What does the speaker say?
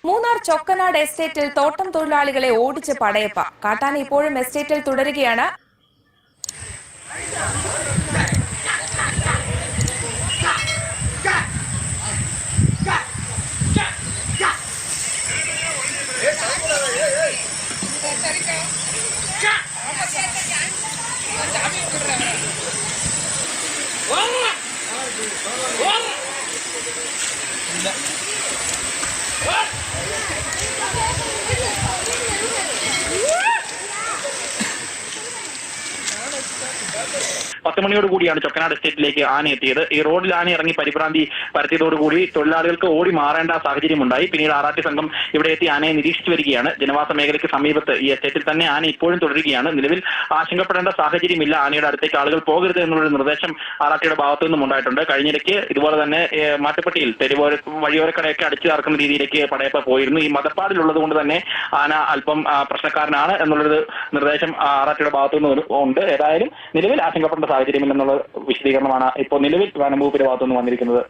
മൂന്നാർ ചൊക്കനാട് എസ്റ്റേറ്റിൽ തോട്ടം തൊഴിലാളികളെ ഓടിച്ച് പടയപ്പ. കാട്ടാന ഇപ്പോഴും എസ്റ്റേറ്റിൽ തുടരുകയാണ്. കൂടിയാണ് ചൊക്കനാട് എസ്റ്റേറ്റിലേക്ക് ആന എത്തിയത്. ഈ റോഡിൽ ആന ഇറങ്ങി പരിഭ്രാന്തി പരത്തിയതോടുകൂടി തൊഴിലാളികൾക്ക് ഓടി മാറേണ്ട സാഹചര്യമുണ്ടായി. പിന്നീട് ആറാട്ടി സംഘം ഇവിടെ എത്തി ആനയെ നിരീക്ഷിച്ചു വരികയാണ്. ജനവാസ മേഖലയ്ക്ക് സമീപത്ത് ഈ എസ്റ്റേറ്റിൽ തന്നെ ആന ഇപ്പോഴും തുടരുകയാണ്. നിലവിൽ ആശങ്കപ്പെടേണ്ട സാഹചര്യമില്ല. ആനയുടെ അടുത്തേക്ക് ആളുകൾ പോകരുത് എന്നുള്ള നിർദ്ദേശം ആറാട്ടിയുടെ ഭാഗത്തു നിന്നും ഉണ്ടായിട്ടുണ്ട്. കഴിഞ്ഞിടയ്ക്ക് ഇതുപോലെ തന്നെ മാട്ടുപ്പെട്ടിയിൽ വഴിയോരക്കടയൊക്കെ അടിച്ചു ചേർക്കുന്ന രീതിയിലേക്ക് പടയപ്പ പോയിരുന്നു. ഈ മതപ്പാടിലുള്ളത് കൊണ്ട് തന്നെ ആന അല്പം പ്രശ്നക്കാരനാണ് എന്നുള്ളൊരു നിർദ്ദേശം ആറാട്ടിയുടെ ഭാഗത്തു നിന്ന് ഉണ്ട്. ഏതായാലും നിലവിൽ ആശങ്കപ്പെടേണ്ട സാഹചര്യമില്ലെന്നുള്ള വിശദീകരണമാണ് ഇപ്പോൾ നിലവിൽ വനം വകുപ്പിന്റെ ഭാഗത്തുനിന്ന് വന്നിരിക്കുന്നത്.